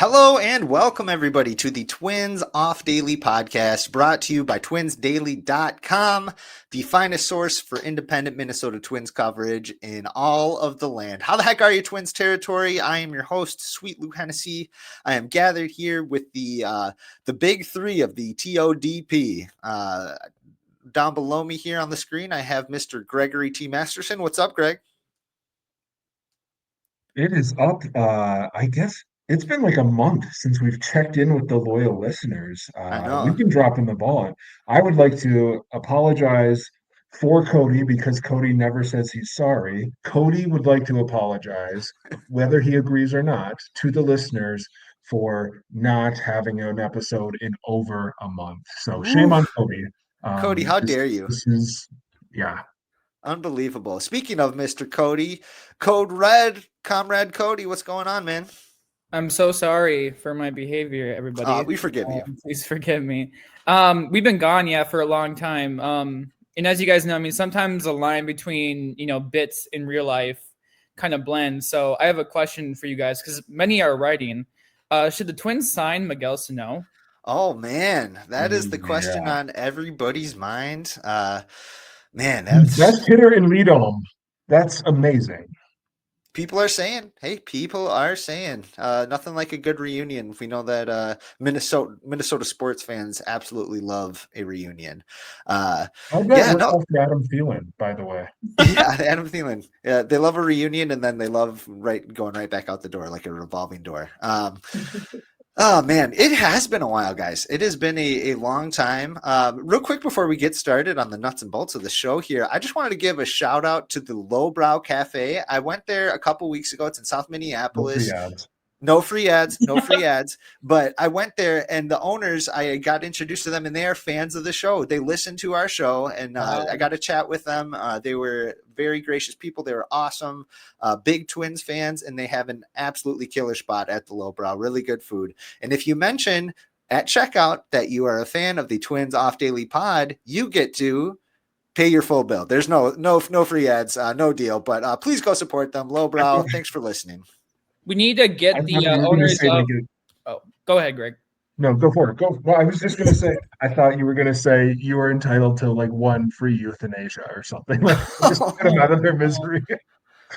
Hello and welcome everybody to the Twins Off Daily podcast brought to you by twinsdaily.com, the finest source for independent Minnesota Twins coverage in all of the land. How the heck are you, Twins territory? I am your host, Sweet Lou Hennessy. I am gathered here with the big three of the TODP. Down below me here on the screen, I have Mr. Gregory T. Masterson. What's up, Greg? It is up. I guess it's been like a month since we've checked in with the loyal listeners. I We've know. been dropping the ball. I would like to apologize for Cody because Cody never says he's sorry. Cody would like to apologize, whether he agrees or not, to the listeners for not having an episode in over a month. So shame Woo. on Cody. Cody, how This dare you? this is yeah. Unbelievable. Speaking of Mr. Cody, Code Red, Comrade Cody, what's going on, man? I'm so sorry for my behavior, everybody. We forgive you. Please forgive me. We've been gone, for a long time. And as you guys know, sometimes the line between, bits in real life kind of blends. So I have a question for you guys because many are writing. Should the Twins sign Miguel Sano? Oh man, that is the question Yeah. on everybody's mind. Man, Best that's hitter in Leadom. That's amazing. people are saying. Hey, people are saying nothing like a good reunion. We know that Minnesota sports fans absolutely love a reunion. Uh, I bet yeah, we're no, close to Adam Thielen, by the way. yeah, Adam Thielen. Yeah, they love a reunion, and then they love going right back out the door like a revolving door. Oh man, it has been a while, guys. It has been a long time. Real quick before we get started on the nuts and bolts of the show here, I just wanted to give a shout out to the Lowbrow Cafe. I went there a couple weeks ago. It's in South No free Minneapolis. ads. No free ads, no free ads. But I went there, and the owners, I got introduced to them, and they are fans of the show. They listen to our show, and I got to chat with them. They were very gracious people. They were awesome, big Twins fans, and they have an absolutely killer spot at the Lowbrow. Really good food. And if you mention at checkout that you are a fan of the Twins Off Daily Pod, you get to pay your full bill. There's no free ads, no deal. But please go support them. I Lowbrow, thought, thanks for listening. We need to I get thought the you were going to owners say they of. get. Oh, go ahead, Greg. No, go for it. Go. Well, I was just going to say, I thought you were going to say you were entitled to like one free euthanasia or something, like just get them out of their misery.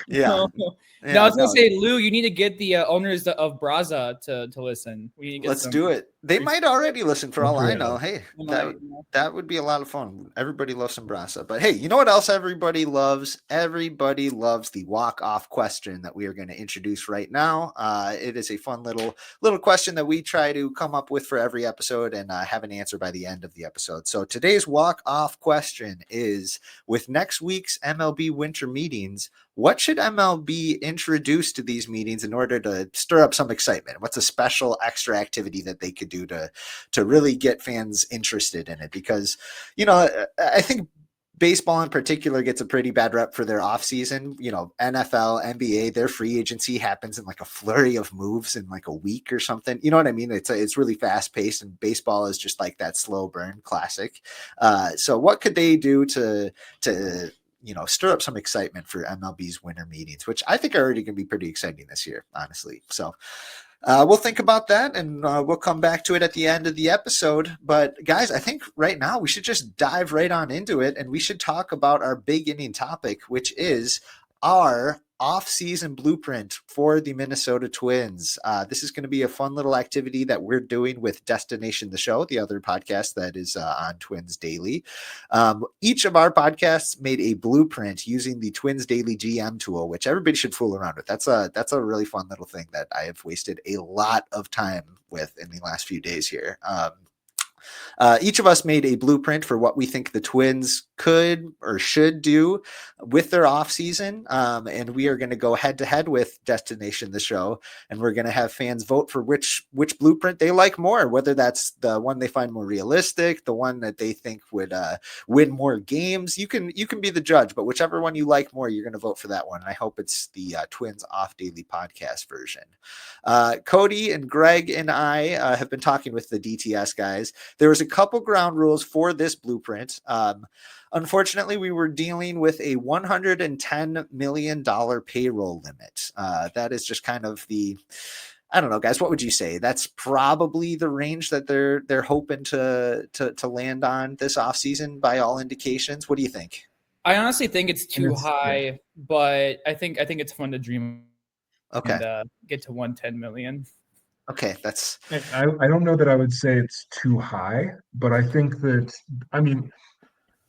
Yeah. No, no, I Yeah, was gonna no. say, Lou, you need to get the owners of Braza to listen. We need to get Let's some. do it. They might already listen for No all free I know. ads. Hey, They that might, you know. that would be a lot of fun. Everybody loves some brasa. But hey, you know what else everybody loves? Everybody loves the walk-off question that we are going to introduce right now. It is a fun little question that we try to come up with for every episode and have an answer by the end of the episode. So today's walk-off question is: with next week's MLB winter meetings, what should MLB introduce to these meetings in order to stir up some excitement? What's a special extra activity that they could do to really get fans interested in it? Because, I think baseball in particular gets a pretty bad rep for their offseason. NFL, NBA, their free agency happens in like a flurry of moves in like a week or something. You know what I mean? It's really fast paced, and baseball is just like that slow burn classic. So what could they do to stir up some excitement for MLB's winter meetings, which I think are already going to be pretty exciting this year, honestly. So we'll think about that, and we'll come back to it at the end of the episode. But guys, I think right now we should just dive right on into it, and we should talk about our big inning topic, which is our off-season blueprint for the Minnesota Twins. This is going to be a fun little activity that we're doing with Destination the Show, the other podcast that is on Twins Daily. Each of our podcasts made a blueprint using the Twins Daily GM tool, which everybody should fool around with. That's a really fun little thing that I have wasted a lot of time with in the last few days here. Each of us made a blueprint for what we think the Twins could or should do with their offseason. And we are going to go head to head with Destination the Show. And we're going to have fans vote for which blueprint they like more, whether that's the one they find more realistic, the one that they think would win more games. You can be the judge, but whichever one you like more, you're going to vote for that one. And I hope it's the Twins Off Daily podcast version. Cody and Greg and I have been talking with the DTS guys. There was a couple ground rules for this blueprint. Unfortunately, we were dealing with a $110 million payroll limit. That is just kind of the I don't know, guys. What would you say? That's probably the range that they're hoping to land on this offseason by all indications. What do you think? I honestly think it's And too high, but I think it's fun to dream Okay. and get to 110 million. Okay. That's I don't know that I would say it's too high, but I think that, I mean,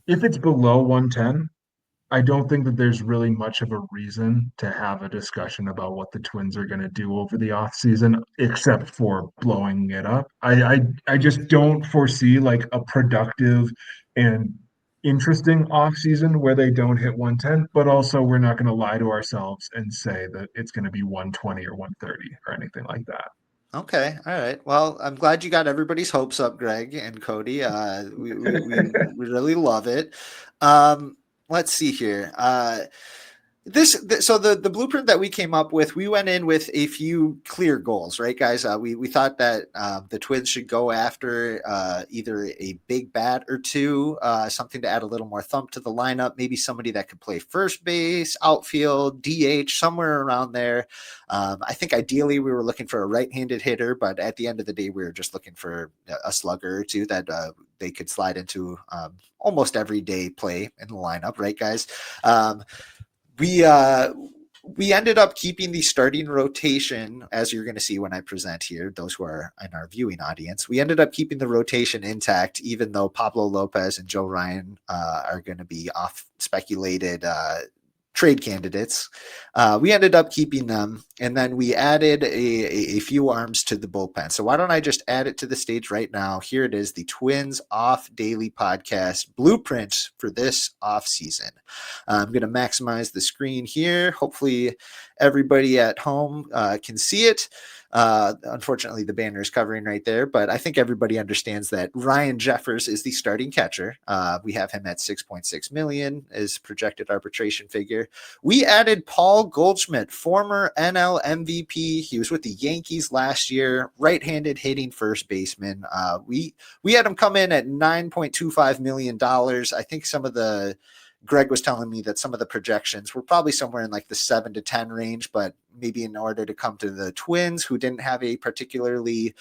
if it's below 110, I don't think that there's really much of a reason to have a discussion about what the Twins are going to do over the offseason, except for blowing it up. I just don't foresee like a productive and interesting offseason where they don't hit 110, but also we're not going to lie to ourselves and say that it's going to be 120 or 130 or anything like that. okay. All right. Well, I'm glad you got everybody's hopes up, Greg and Cody. We really love it. Let's see here. So the blueprint that we came up with, we went in with a few clear goals, right, guys? We thought that the Twins should go after either a big bat or two, something to add a little more thump to the lineup, maybe somebody that could play first base, outfield, DH, somewhere around there. I think ideally we were looking for a right-handed hitter, but at the end of the day, we were just looking for a slugger or two that they could slide into almost everyday play in the lineup, right, guys? We ended up keeping the starting rotation, as you're going to see when I present here, those who are in our viewing audience. We ended up keeping the rotation intact, even though Pablo Lopez and Joe Ryan are going to be off speculated trade candidates. We ended up keeping them, and then we added a few arms to the bullpen. So why don't I just add it to the stage right now? Here it is, the Twins Off Daily Podcast blueprint for this off season. I'm going to maximize the screen here. Hopefully everybody at home can see it. Unfortunately, the banner is covering right there, but I think everybody understands that Ryan Jeffers is the starting catcher. We have him at 6.6 million as projected arbitration figure. We added Paul Goldschmidt, former NL MVP. He was with the Yankees last year, right-handed hitting first baseman. We had him come in at $9.25 million. I think Greg was telling me that some of the projections were probably somewhere in like the 7 to 10 range, but maybe in order to come to the Twins, who didn't have a particularly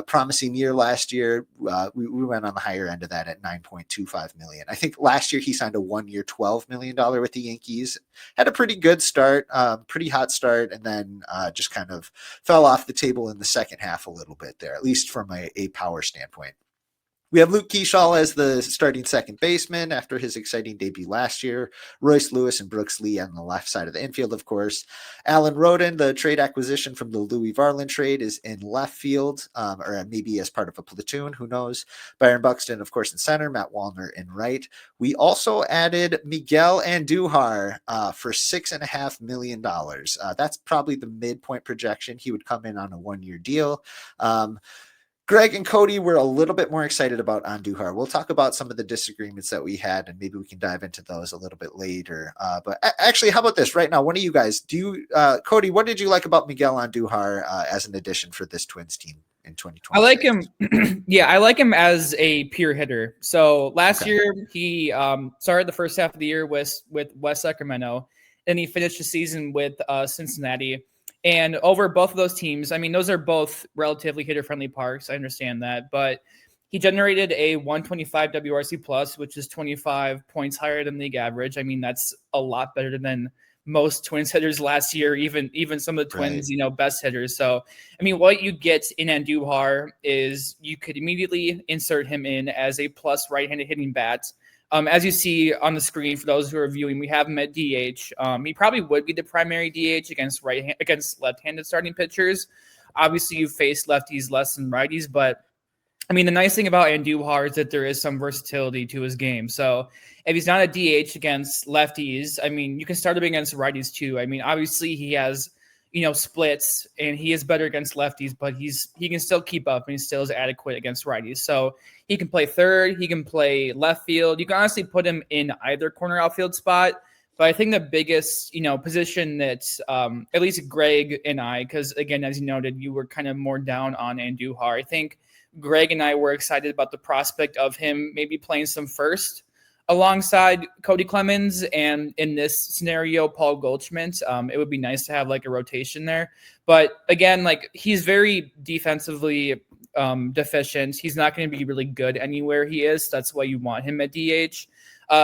promising year last year, we went on the higher end of that at 9.25 million. I think last year he signed a 1 year, $12 million with the Yankees, had a pretty good start, pretty hot start, and then just kind of fell off the table in the second half a little bit there, at least from a power standpoint. We have Luke Keyshaw as the starting second baseman after his exciting debut last year. Royce Lewis and Brooks Lee on the left side of the infield, of course. Alan Roden, the trade acquisition from the Louis Varland trade, is in left field, or maybe as part of a platoon, who knows. Byron Buxton, of course, in center. Matt Wallner in right. We also added Miguel Andujar for $6.5 million. That's probably the midpoint projection. He would come in on a 1 year deal. Greg and Cody were a little bit more excited about Andujar. We'll talk about some of the disagreements that we had, and maybe we can dive into those a little bit later. But actually, how about this right now? One of you guys, Cody, what did you like about Miguel Andujar as an addition for this Twins team in 2020? I like him. Yeah, I like him as a pure hitter. So last year, he started the first half of the year with West Sacramento, and he finished the season with Cincinnati. And over both of those teams, I mean, those are both relatively hitter-friendly parks. I understand that. But he generated a 125 WRC plus, which is 25 points higher than league average. I mean, that's a lot better than most Twins hitters last year, even some of the Twins, best hitters. So, I mean, what you get in Andujar is you could immediately insert him in as a plus right-handed hitting bat. As you see on the screen, for those who are viewing, we have him at DH. He probably would be the primary DH against left-handed starting pitchers. Obviously, you face lefties less than righties, but I mean, the nice thing about Andujar is that there is some versatility to his game. So if he's not a DH against lefties, I mean, you can start him against righties too. I mean, obviously he has, splits, and he is better against lefties, but he can still keep up, and he still is adequate against righties. So he can play third, he can play left field. You can honestly put him in either corner outfield spot. But I think the biggest, position that at least Greg and I, because again, as you noted, you were kind of more down on Andujar. I think Greg and I were excited about the prospect of him maybe playing some first. alongside Cody Clemens, and in this scenario, Paul Goldschmidt. It would be nice to have like a rotation there. But again, like he's very defensively deficient. He's not going to be really good anywhere he is. That's why you want him at DH.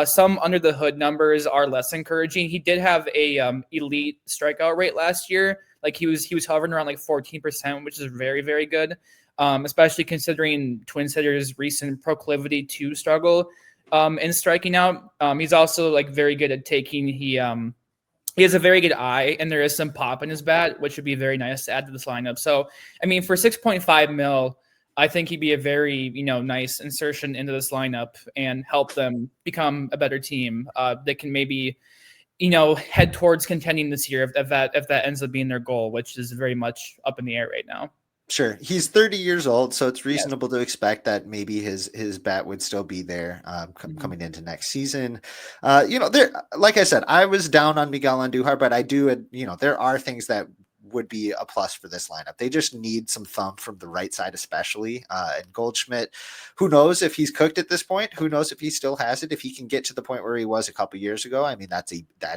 Some under the hood numbers are less encouraging. He did have a elite strikeout rate last year. Like he was hovering around like 14%, which is very, very good. Especially considering Twins hitters' recent proclivity to struggle in striking out. He's also like very good at taking. He has a very good eye, and there is some pop in his bat, which would be very nice to add to this lineup. So, I mean, for 6.5 mil, I think he'd be a very, nice insertion into this lineup and help them become a better team. They can maybe, head towards contending this year if that ends up being their goal, which is very much up in the air right now. Sure. He's 30 years old, so it's reasonable to expect that maybe his bat would still be there coming into next season. There, like I said, I was down on Miguel Andujar, but I do, there are things that would be a plus for this lineup. They just need some thump from the right side, especially. And Goldschmidt, who knows if he's cooked at this point? Who knows if he still has it? If he can get to the point where he was a couple years ago, I mean, that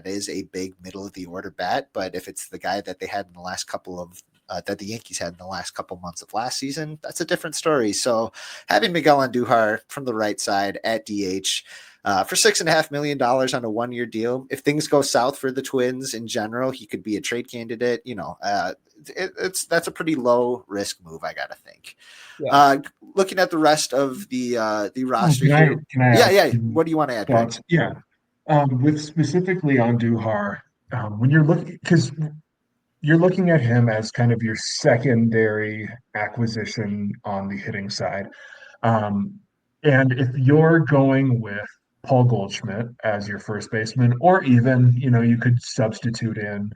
is a big middle of the order bat. But if it's the guy that they had in the last couple of that the Yankees had in the last couple months of last season, that's a different story. So having Miguel Andujar from the right side at DH for $6.5 million on a 1-year deal, if things go south for the Twins in general, he could be a trade candidate. That's a pretty low risk move, I gotta think. Yeah. Looking at the rest of the roster here. Can I ask What do you want to add? Thoughts? Yeah. With specifically on Duhar, when you're looking, because you're looking at him as kind of your secondary acquisition on the hitting side. And if you're going with Paul Goldschmidt as your first baseman, or even, you could substitute in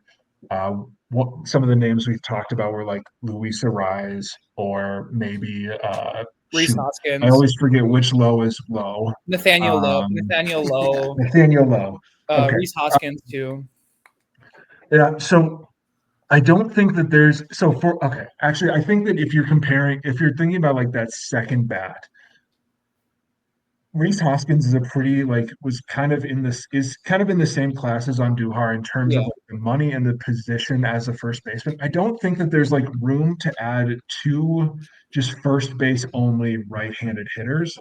what some of the names we've talked about were like Luis Arraez, or maybe Rhys Hoskins. I always forget which Low is Low. Nathaniel Lowe. Nathaniel Lowe. Okay. Rhys Hoskins too. Yeah. So I don't think that there's actually I think that if you're thinking about like that second bat, Rhys Hoskins is kind of in the same class as Andujar in terms of like the money and the position as a first baseman. I don't think that there's like room to add two just first base only right-handed hitters,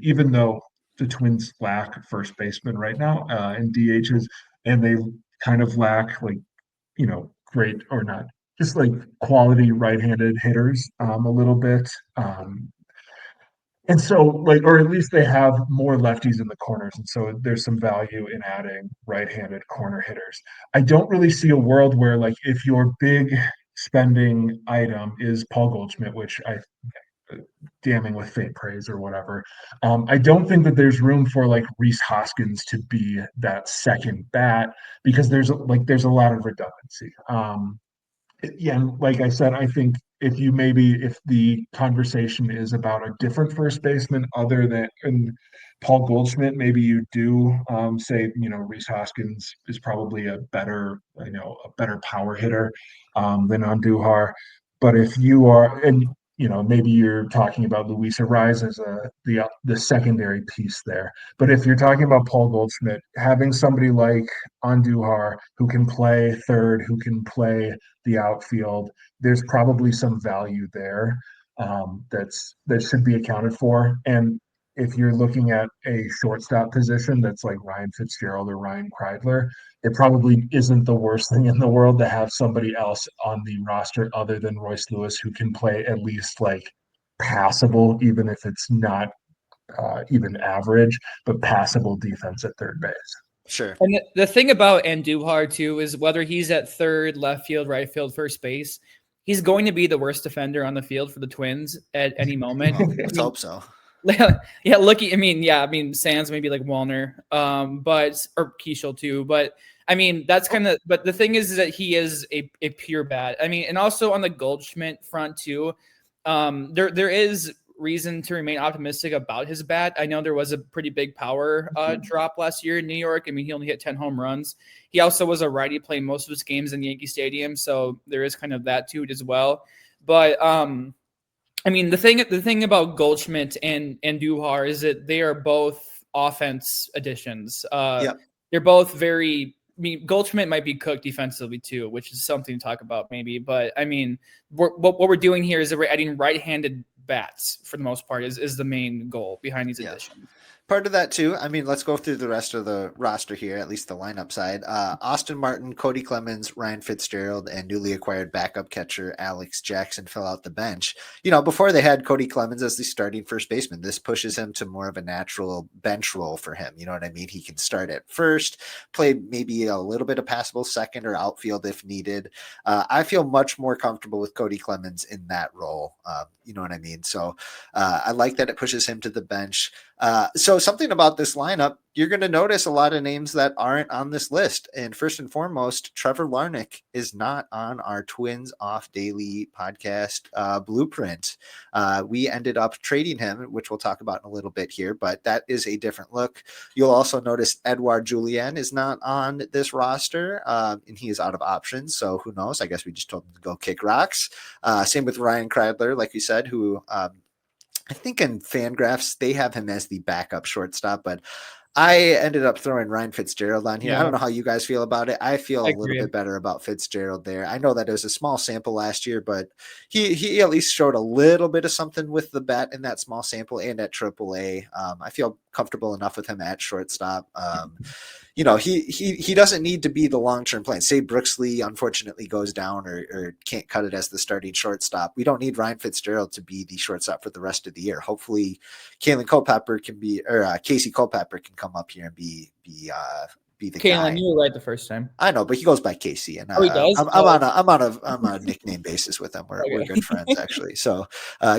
even though the Twins lack first baseman right now in DHs, and they kind of lack great or not, just like quality right-handed hitters a little bit. And so, or at least they have more lefties in the corners. And so there's some value in adding right-handed corner hitters. I don't really see a world where, like, if your big spending item is Paul Goldschmidt, which damning with faint praise or whatever. I don't think that there's room for like Rhys Hoskins to be that second bat, because there's a lot of redundancy. And like I said, I think if the conversation is about a different first baseman other than Paul Goldschmidt, maybe you do say, Rhys Hoskins is probably a better power hitter than Andujar. But if you are, and maybe you're talking about Luis Arraez as the secondary piece there. But if you're talking about Paul Goldschmidt, having somebody like Andujar who can play third, who can play the outfield, there's probably some value there that should be accounted for. And if you're looking at a shortstop position that's like Ryan Fitzgerald or Ryan Kreidler, it probably isn't the worst thing in the world to have somebody else on the roster other than Royce Lewis who can play at least like passable, even if it's not even average, but passable defense at third base. Sure. And the thing about Andujar too is whether he's at third, left field, right field, first base, he's going to be the worst defender on the field for the Twins at any moment. Well, let's hope so. Yeah, Sands maybe like Wallner, or Keishel too. But I mean, that's kind of. But the thing is that he is a pure bat. I mean, and also on the Goldschmidt front too, there is reason to remain optimistic about his bat. I know there was a pretty big power drop last year in New York. I mean, he only hit 10 home runs. He also was a righty playing most of his games in Yankee Stadium, so there is kind of that to it as well. But I mean, the thing about Goldschmidt and Duhar is that they are both offense additions. Yep. They're both very. I mean, Goldschmidt might be cooked defensively too, which is something to talk about maybe. But I mean, what we're doing here is that we're adding right-handed bats for the most part is the main goal behind these additions. Part of that too. I mean, let's go through the rest of the roster here, at least the lineup side. Austin Martin, Cody Clemens, Ryan Fitzgerald, and newly acquired backup catcher Alex Jackson fill out the bench. You know, before they had Cody Clemens as the starting first baseman, this pushes him to more of a natural bench role for him. You know what I mean? He can start at first, play maybe a little bit of passable second or outfield if needed. I feel much more comfortable with Cody Clemens in that role. You know what I mean? So I like that it pushes him to the bench. So something about this lineup, you're going to notice a lot of names that aren't on this list. And first and foremost, Trevor Larnach is not on our Twins Off Daily podcast blueprint. We ended up trading him, which we'll talk about in a little bit here, but that is a different look. You'll also notice Edouard Julien is not on this roster, and he is out of options. So who knows? I guess we just told him to go kick rocks. Same with Ryan Kreidler, like you said, who I think in Fangraphs, they have him as the backup shortstop, but I ended up throwing Ryan Fitzgerald on here. Yeah. I don't know how you guys feel about it. I feel I a little agree. bit better about Fitzgerald there. I know that it was a small sample last year, but he at least showed a little bit of something with the bat in that small sample and at AAA. I feel comfortable enough with him at shortstop. You know, he doesn't need to be the long-term plan. Say Brooksley unfortunately goes down or can't cut it as the starting shortstop. We don't need Ryan Fitzgerald to be the shortstop for the rest of the year. Hopefully Kalen Culpepper can be, or Casey Culpepper can come up here and be the guy. Kalen, you were right the first time. I know, but he goes by Casey, and he does? I'm on a nickname basis with him. We're good friends actually. So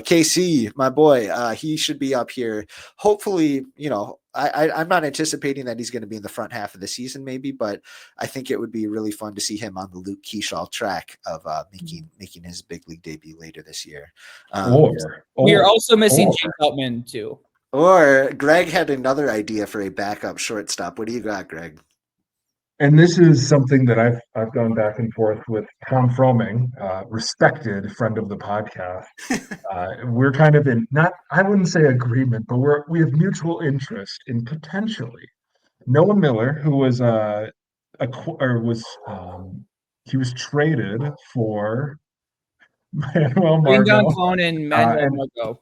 Casey, my boy, he should be up here. Hopefully, you know, I'm not anticipating that he's going to be in the front half of the season, maybe, but I think it would be really fun to see him on the Luke Keeschall track of making his big league debut later this year. We are also missing Jake Outman too. Or Greg had another idea for a backup shortstop. What do you got, Greg? And this is something that I've gone back and forth with Tom Froming, respected friend of the podcast. We're kind of in I wouldn't say agreement, but we have mutual interest in potentially Noah Miller, who was he was traded for Manuel Margot. Clone and Manuel Margot.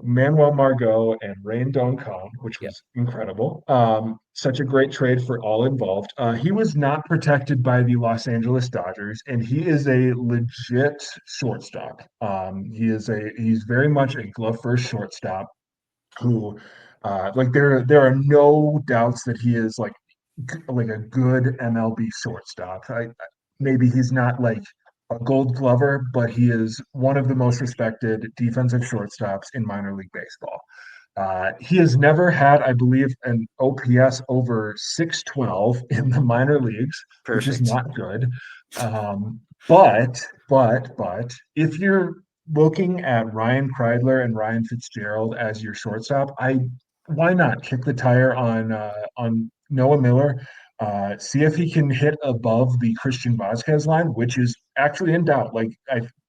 Manuel Margot and Rain Cone, which was incredible. Such a great trade for all involved. He was not protected by the Los Angeles Dodgers, and he is a legit shortstop. He's very much a glove first shortstop who there are no doubts that he is like a good MLB shortstop. Maybe he's not like a Gold Glover, but he is one of the most respected defensive shortstops in minor league baseball. He has never had, I believe, an OPS over 612 in the minor leagues, which is not good. But if you're looking at Ryan Kreidler and Ryan Fitzgerald as your shortstop, why not kick the tire on Noah Miller? See if he can hit above the Christian Vazquez line, which is actually in doubt.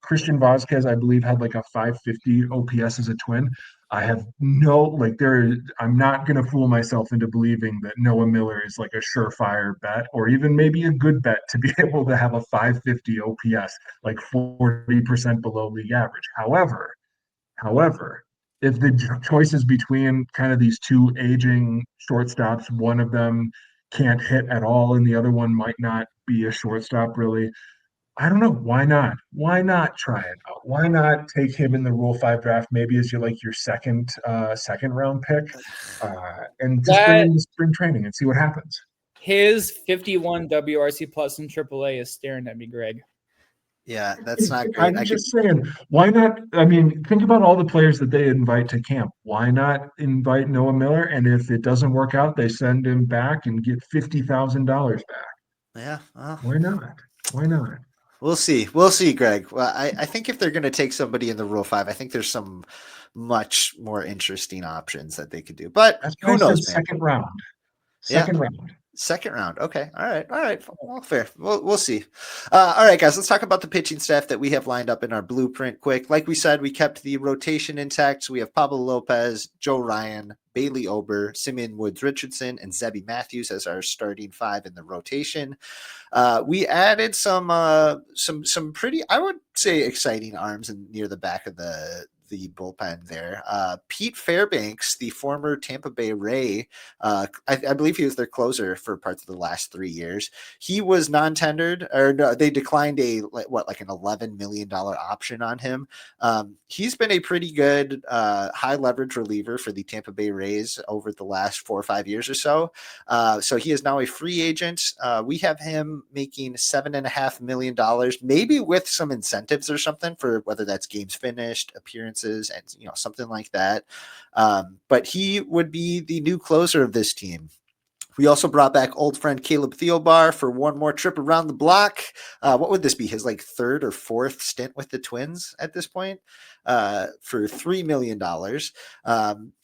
Christian Vazquez, I believe, had like a 550 OPS as a Twin. I have I'm not going to fool myself into believing that Noah Miller is like a surefire bet or even maybe a good bet to be able to have a 550 OPS, like 40% below league average. However, if the choice is between kind of these two aging shortstops, one of them can't hit at all and the other one might not be a shortstop really, I don't know. Why not? Why not try it out? Why not take him in the Rule 5 draft, maybe as your second round pick, and just bring him to spring training and see what happens. His 51 WRC plus in AAA is staring at me, Greg. Yeah, that's not great. I'm just saying, why not? I mean, think about all the players that they invite to camp. Why not invite Noah Miller? And if it doesn't work out, they send him back and get $50,000 back. Yeah. Why not? Why not? We'll see, Greg. Well, I think if they're going to take somebody in the Rule 5, I think there's some much more interesting options that they could do. But who knows, man? Second round. Second round. Okay. All right. Well, fair. We'll see. All right, guys. Let's talk about the pitching staff that we have lined up in our blueprint quick. Like we said, we kept the rotation intact. So we have Pablo Lopez, Joe Ryan, Bailey Ober, Simeon Woods Richardson, and Zebby Matthews as our starting five in the rotation. We added some pretty, I would say, exciting arms near the back of the bullpen there. Pete Fairbanks, the former Tampa Bay Ray, I believe he was their closer for parts of the last 3 years. He was non-tendered, or no, they declined like an $11 million option on him. He's been a pretty good high leverage reliever for the Tampa Bay Rays over the last 4 or 5 years or so. So he is now a free agent. We have him making $7.5 million, maybe with some incentives or something for whether that's games finished, appearances, and something like that. But he would be the new closer of this team. We also brought back old friend Caleb Thielbar for one more trip around the block. What would this be? His third or fourth stint with the Twins at this point, for $3 million.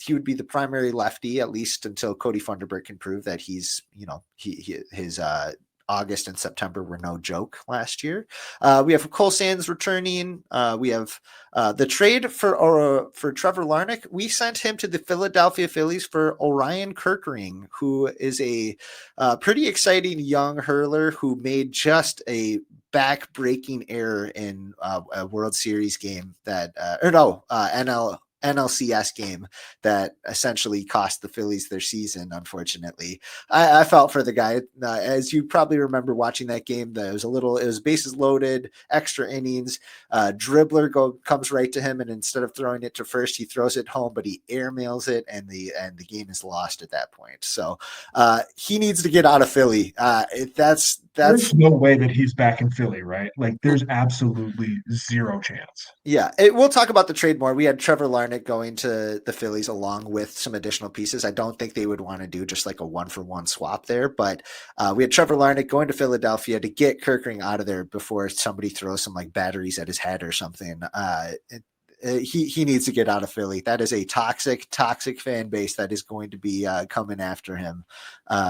He would be the primary lefty, at least until Cody Funderburk can prove that his August and September were no joke last year. We have Cole Sands returning. We have the trade for Trevor Larnach. We sent him to the Philadelphia Phillies for Orion Kirkering, who is a pretty exciting young hurler who made just a back-breaking error in a World Series game NLCS game that essentially cost the Phillies their season. Unfortunately, I felt for the guy. As you probably remember watching that game, it was bases loaded, extra innings. Dribbler comes right to him, and instead of throwing it to first, he throws it home, but he airmails it, and the game is lost at that point. So he needs to get out of Philly. There's no way that he's back in Philly, right? There's absolutely zero chance. Yeah, we'll talk about the trade more. We had Trevor Larnach going to the Phillies along with some additional pieces. I don't think they would want to do just like a 1-for-1 swap there, but we had Trevor Larnach going to Philadelphia to get Kirkering out of there before somebody throws some batteries at his head or something. He needs to get out of Philly. That is a toxic fan base that is going to be coming after him.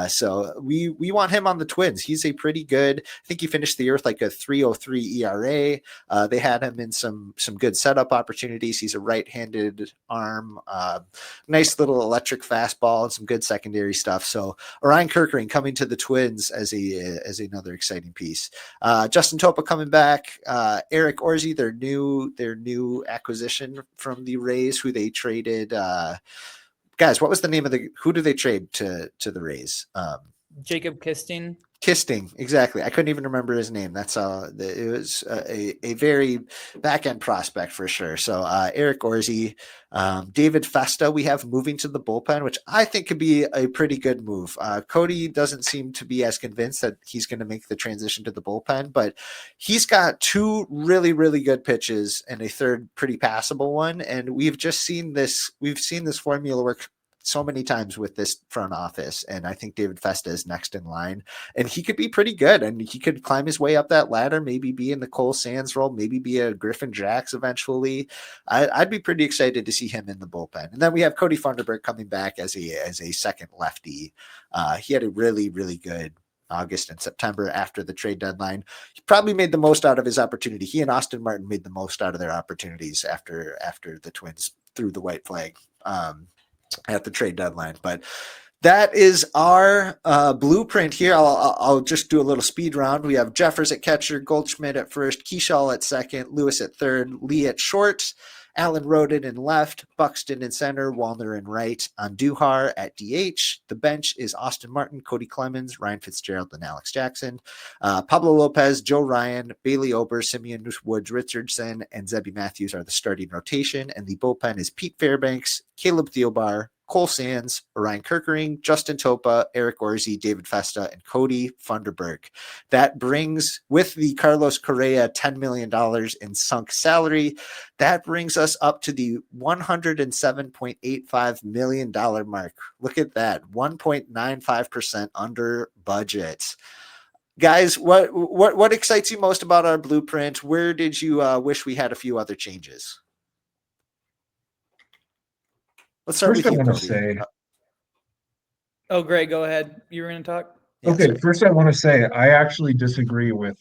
So we want him on the Twins. He's a pretty good. I think he finished the year with a 3.03 ERA. They had him in some good setup opportunities. He's a right-handed arm, nice little electric fastball, and some good secondary stuff. So Orion Kirkering coming to the Twins as another exciting piece. Justin Topa coming back. Eric Orsi, their new acquisition from the Rays, who they traded. Guys, what was the name of who did they trade to the Rays? Jacob Kisting. Kisting, exactly. I couldn't even remember his name. That's it was a very back end prospect for sure. So Eric Orsi, David Festa, we have moving to the bullpen, which I think could be a pretty good move. Cody doesn't seem to be as convinced that he's going to make the transition to the bullpen, but he's got 2 really, really good pitches and a third pretty passable one. And we've seen this formula work so many times with this front office. And I think David Festa is next in line, and he could be pretty good, and he could climb his way up that ladder, maybe be in the Cole Sands role, maybe be a Griffin Jax eventually. I'd be pretty excited to see him in the bullpen. And then we have Cody Funderburk coming back as a second lefty. He had a really, really good August and September after the trade deadline. He probably made the most out of his opportunity. He and Austin Martin made the most out of their opportunities after the Twins threw the white flag at the trade deadline. But that is our blueprint here. I'll just do a little speed round. We have Jeffers at catcher, Goldschmidt at first, Keyshaw at second, Lewis at third, Lee at short, Allen Roden in left, Buxton in center, Wallner in right, Andujar at DH. The bench is Austin Martin, Cody Clemens, Ryan Fitzgerald, and Alex Jackson. Pablo Lopez, Joe Ryan, Bailey Ober, Simeon Woods Richardson, and Zebby Matthews are the starting rotation. And the bullpen is Pete Fairbanks, Caleb Thielbar, Cole Sands, Orion Kirkering, Justin Topa, Eric Orsi, David Festa, and Cody Funderburk. That brings, with the Carlos Correa $10 million in sunk salary, that brings us up to the $107.85 million mark. Look at that, 1.95% under budget. Guys, what excites you most about our blueprint? Where did you wish we had a few other changes? Let's start First, with I you, want to Cody. say, Oh, Greg, go ahead. You were going to talk? Okay, Sorry. first I want to say I actually disagree with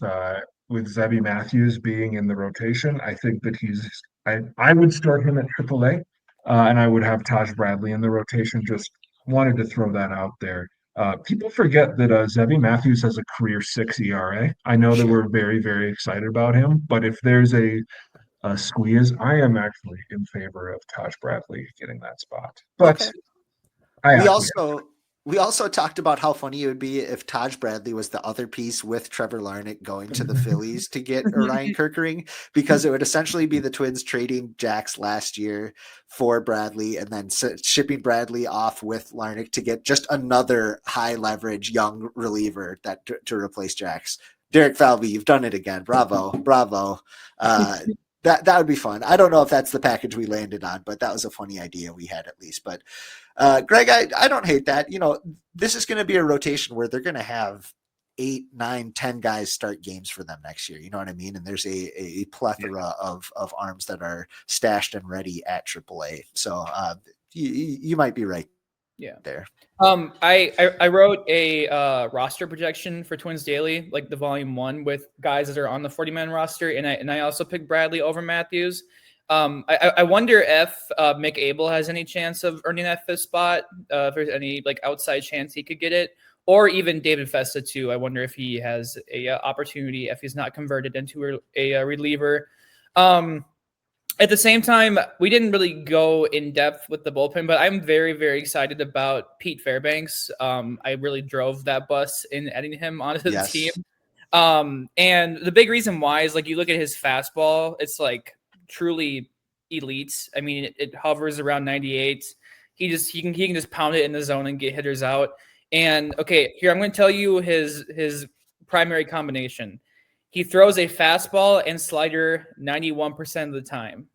Zebby Matthews being in the rotation. I think that I would start him at AAA, and I would have Taj Bradley in the rotation. Just wanted to throw that out there. People forget that Zebby Matthews has a career 6 ERA. I know that Sure. we're very, very excited about him, but if there's a squeeze, I am actually in favor of Taj Bradley getting that spot. But Okay. I We acquiesce. also we also talked about how funny it would be if Taj Bradley was the other piece with Trevor Larnach going to the Phillies to get Orion Kerkering, because it would essentially be the Twins trading Jax last year for Bradley and then shipping Bradley off with Larnach to get just another high leverage young reliever to replace Jax. Derek Falvey, you've done it again. Bravo, bravo. That would be fun. I don't know if that's the package we landed on, but that was a funny idea we had at least. But Greg, I don't hate that. This is going to be a rotation where they're going to have 8, 9, 10 guys start games for them next year. You know what I mean? And there's a plethora of arms that are stashed and ready at AAA. So you might be right. Yeah. There. I wrote a roster projection for Twins Daily, like the volume 1, with guys that are on the 40-man roster, and I also picked Bradley over Matthews. I wonder if Mick Abel has any chance of earning that 5th spot. If there's any like outside chance he could get it, or even David Festa too. I wonder if he has a opportunity if he's not converted into a reliever. At the same time, we didn't really go in depth with the bullpen, but I'm very, very excited about Pete Fairbanks. I really drove that bus in adding him onto the team. And the big reason why is like you look at his fastball, it's like truly elite. I mean, it hovers around 98. He can just pound it in the zone and get hitters out. And okay, here I'm going to tell you his primary combination. He throws a fastball and slider 91% of the time.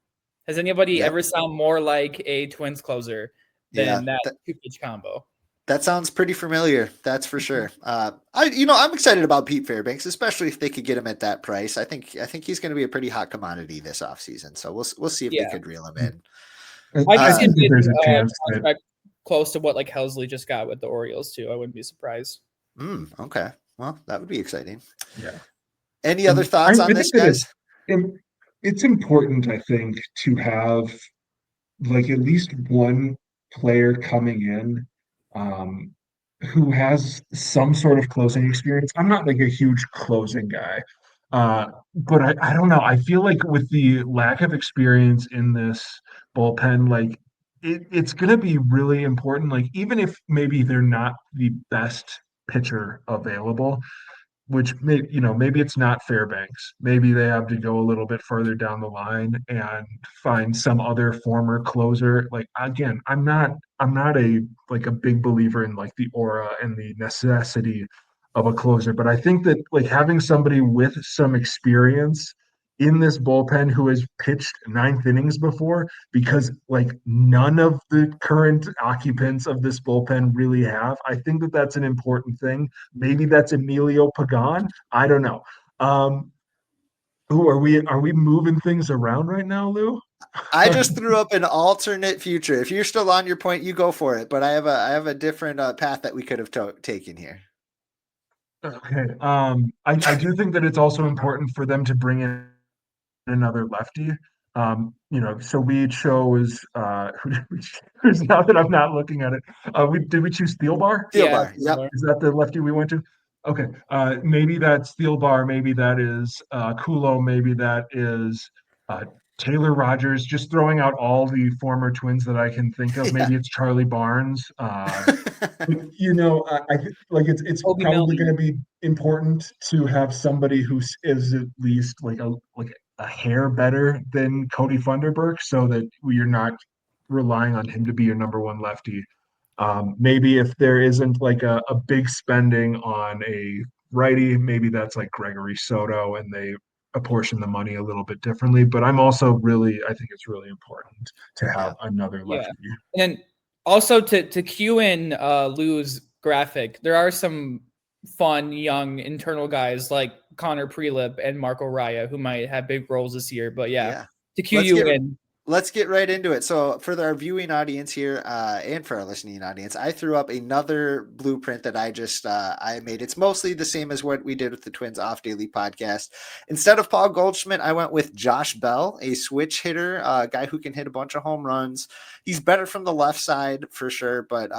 Has anybody ever sound more like a Twins closer than that two-pitch combo? That sounds pretty familiar. That's for sure. I'm excited about Pete Fairbanks, especially if they could get him at that price. I think he's going to be a pretty hot commodity this offseason. So we'll see if they could reel him in. I think there's a chance that close to what like Helsley just got with the Orioles too. I wouldn't be surprised. Okay. Well, that would be exciting. Yeah. Any other thoughts on this, guys? It's important, I think, to have like at least one player coming in who has some sort of closing experience. I'm not like a huge closing guy, but I don't know. I feel like with the lack of experience in this bullpen, like it's going to be really important. Like even if maybe they're not the best pitcher available, which maybe it's not Fairbanks. Maybe they have to go a little bit further down the line and find some other former closer. Like again, I'm not a like a big believer in like the aura and the necessity of a closer, but I think that like having somebody with some experience in this bullpen who has pitched 9th innings before, because like none of the current occupants of this bullpen really have. I think that that's an important thing. Maybe that's Emilio Pagan. I don't know. Who are we? Are we moving things around right now, Lou? I just threw up an alternate future. If you're still on your point, you go for it. But I have a different path that we could have taken here. Okay. I do think that it's also important for them to bring in another lefty. So we chose who's now that I'm not looking at it. Did we choose Thielbar? Thielbar. Yep. Is that the lefty we went to? Okay. Maybe that's Thielbar, maybe that is Kulo, maybe that is Taylor Rogers, just throwing out all the former Twins that I can think of. Maybe it's Charlie Barnes. I like it's probably going to be important to have somebody who is at least like a hair better than Cody Funderburk, so that you're not relying on him to be your number 1 lefty. Maybe if there isn't like a big spending on a righty, maybe that's like Gregory Soto, and they apportion the money a little bit differently. But I think it's really important to have another lefty. And also to cue in Lou's graphic, there are some fun young internal guys like Connor Prelip and Marco Raya who might have big roles this year. But to cue in. let's get right into it. So for our viewing audience here, and for our listening audience, I threw up another blueprint that I made. It's mostly the same as what we did with the Twins Off Daily podcast. Instead of Paul Goldschmidt, I went with Josh Bell, a switch hitter, a guy who can hit a bunch of home runs. He's better from the left side for sure, but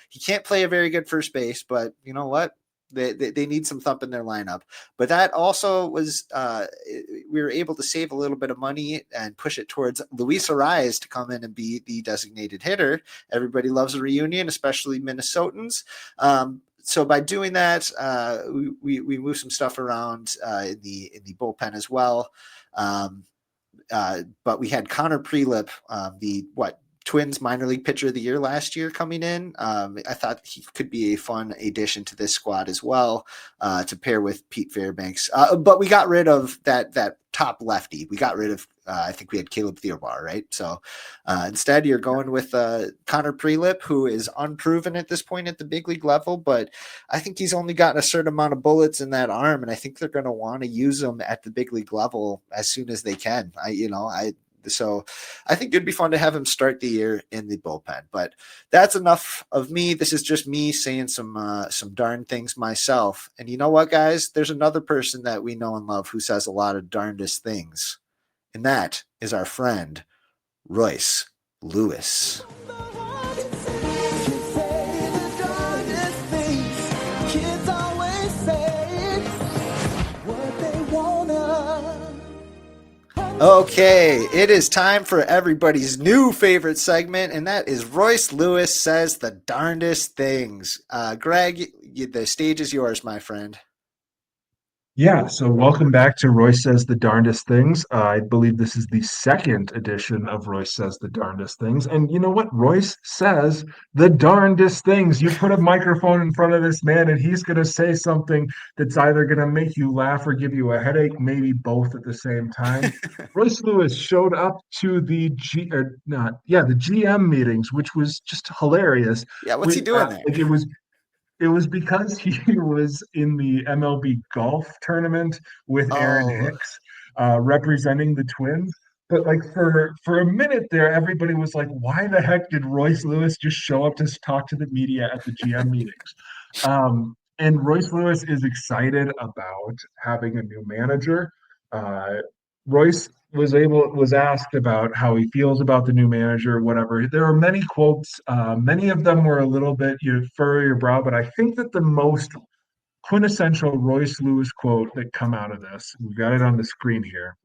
he can't play a very good first base. But you know what? They need some thump in their lineup. But that also was, we were able to save a little bit of money and push it towards Luis Ariz to come in and be the designated hitter. Everybody loves a reunion, especially Minnesotans. So by doing that, we moved some stuff around in the bullpen as well. But we had Connor Prelip, the Twins minor league pitcher of the year last year coming in. I thought he could be a fun addition to this squad as well, to pair with Pete Fairbanks. But we got rid of that top lefty. We got rid of, I think we had Caleb Theobar, right? So instead you're going with Connor Prelip, who is unproven at this point at the big league level, but I think he's only gotten a certain amount of bullets in that arm, and I think they're going to want to use him at the big league level as soon as they can. So I think it'd be fun to have him start the year in the bullpen. But that's enough of me. This is just me saying some darn things myself. And you know what, guys? There's another person that we know and love who says a lot of darndest things. And that is our friend, Royce Lewis. Okay, it is time for everybody's new favorite segment, and that is Royce Lewis Says the Darndest Things. Greg, the stage is yours, my friend. Yeah, so welcome back to Royce Says the Darndest Things. I believe this is the second edition of Royce Says the Darndest Things. And you know what? Royce says the darndest things. You put a microphone in front of this man, and he's going to say something that's either going to make you laugh or give you a headache, maybe both at the same time. Royce Lewis showed up to the the GM meetings, which was just hilarious. Yeah, what's he doing there? It was because he was in the MLB golf tournament with Aaron Oh, Hicks, representing the Twins. But like for a minute there, everybody was like, "Why the heck did Royce Lewis just show up to talk to the media at the GM meetings?" And Royce Lewis is excited about having a new manager. Uh, Royce was asked about how he feels about the new manager, whatever. There are many quotes. Many of them were a little bit you furrow your brow, but I think that the most quintessential Royce Lewis quote that come out of this, we've got it on the screen here.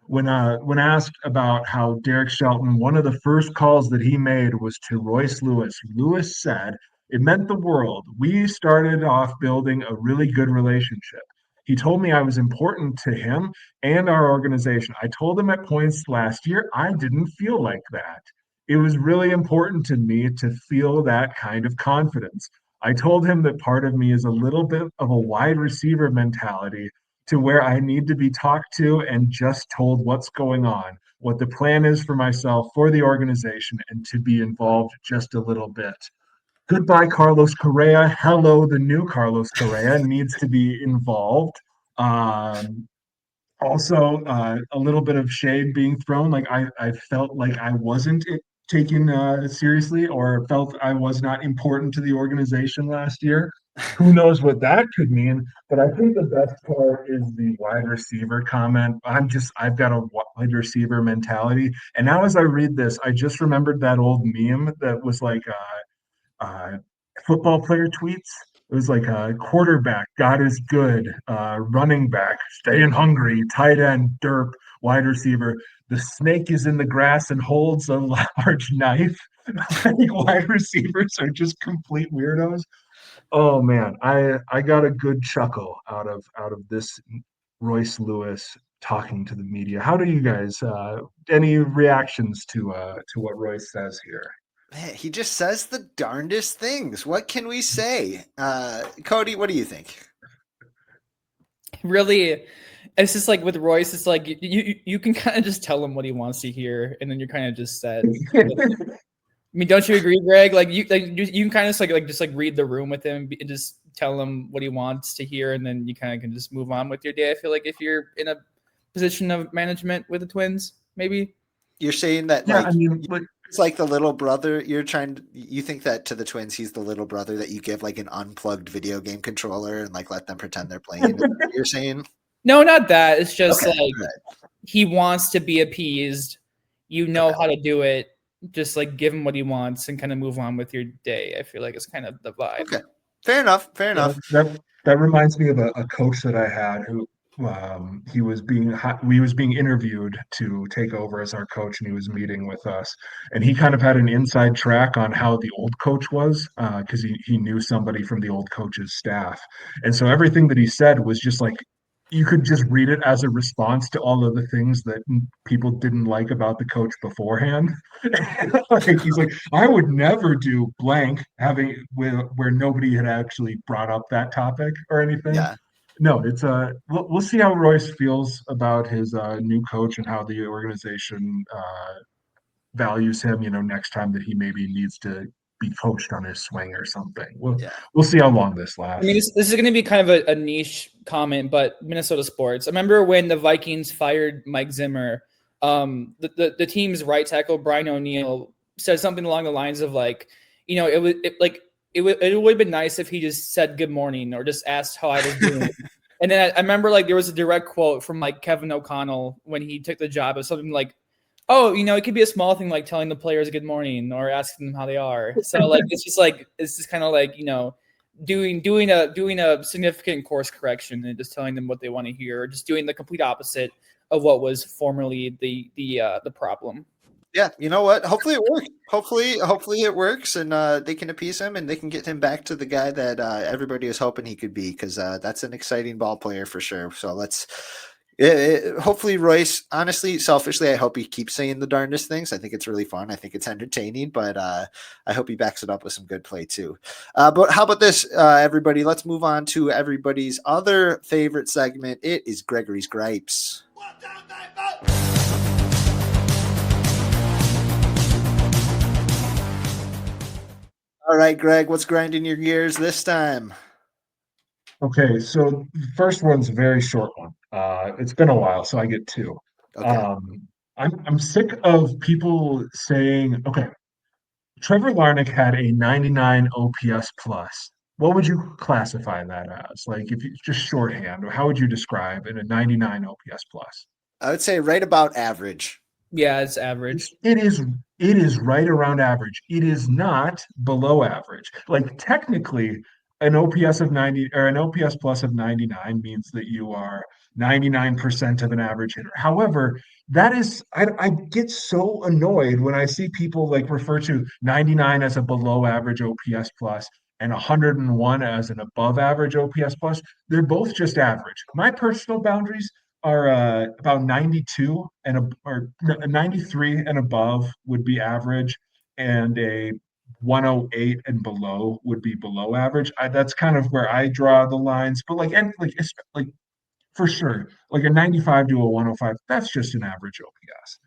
When asked about how Derek Shelton, one of the first calls that he made was to Royce Lewis. Lewis said, "It meant the world. We started off building a really good relationship. He told me I was important to him and our organization. I told him at points last year I didn't feel like that. It was really important to me to feel that kind of confidence. I told him that part of me is a little bit of a wide receiver mentality to where I need to be talked to and just told what's going on, what the plan is for myself, for the organization, and to be involved just a little bit. Goodbye, Carlos Correa. Hello, the new Carlos Correa needs to be involved. Um, Also, a little bit of shade being thrown. Like I felt like I wasn't taken seriously or felt I was not important to the organization last year. Who knows what that could mean? But I think the best part is the wide receiver comment. I've got a wide receiver mentality. And now as I read this, I just remembered that old meme that was like, uh, football player tweets. It was like quarterback, God is good, running back, staying hungry, tight end, derp, wide receiver. The snake is in the grass and holds a large knife. I think wide receivers are just complete weirdos. Oh man, I got a good chuckle out of this Royce Lewis talking to the media. How do you guys any reactions to what Royce says here? man, he just says the darndest things. What can we say? Cody, what do you think? Really, it's just like with Royce, it's like you can kind of just tell him what he wants to hear, and then you're kind of just set. I mean, don't you agree, Greg? You can kind of just read the room with him and just tell him what he wants to hear, and then you kind of can just move on with your day. I feel like if you're in a position of management with the Twins, maybe. You're saying that Yeah, like I mean, like it's like the little brother. You think that to the twins, he's the little brother that you give like an unplugged video game controller and like let them pretend they're playing. Is that what you're saying? No, not that. It's just Okay. like Right. he wants to be appeased. You know how to do it. Just like give him what he wants and kind of move on with your day. I feel like it's kind of the vibe. Okay. Fair enough. Fair Yeah, enough. that reminds me of a coach that I had who he was being interviewed to take over as our coach, and he was meeting with us, and he kind of had an inside track on how the old coach was because he knew somebody from the old coach's staff, and so everything that he said was just like you could just read it as a response to all of the things that people didn't like about the coach beforehand. Like he's like, I would never do blank having where nobody had actually brought up that topic or anything. Yeah. No, it's we'll see how Royce feels about his new coach and how the organization values him, next time that he maybe needs to be coached on his swing or something. We'll Yeah. we'll see how long this I lasts. mean, this is going to be kind of a niche comment, but Minnesota sports. I remember when the Vikings fired Mike Zimmer, the team's right tackle, Brian O'Neill, said something along the lines of like, it would have been nice if he just said good morning or just asked how I was doing. And then I remember like there was a direct quote from like Kevin O'Connell when he took the job of something like, oh, it could be a small thing like telling the players good morning or asking them how they are. So like it's just kind of like, doing a significant course correction and just telling them what they want to hear, or just doing the complete opposite of what was formerly the problem. Yeah, you know what? Hopefully it works. Hopefully it works, and they can appease him, and they can get him back to the guy that everybody was hoping he could be, because that's an exciting ball player for sure. So let's. Hopefully Royce. Honestly, selfishly, I hope he keeps saying the darndest things. I think it's really fun. I think it's entertaining, but I hope he backs it up with some good play too. But how about this, everybody? Let's move on to everybody's other favorite segment. It is Gregory's Gripes. All right, Greg, what's grinding your gears this time? Okay, so the first one's a very short one. It's been a while, so I get two. Okay. I'm sick of people saying, okay, Trevor Larnach had a 99 OPS plus. What would you classify that as? Like, if you just shorthand, or how would you describe in a 99 OPS plus? I would say right about average. Yeah, it's average. It is right around average. It is not below average. Like technically, an OPS of 90 or an OPS plus of 99 means that you are 99% of an average hitter. However, that is I get so annoyed when I see people like refer to 99 as a below average OPS plus and 101 as an above average OPS plus. They're both just average. My personal boundaries are about 92 or 93 and above would be average, and a 108 and below would be below average. That's kind of where I draw the lines. But like for sure, like a 95 to a 105, that's just an average OPS.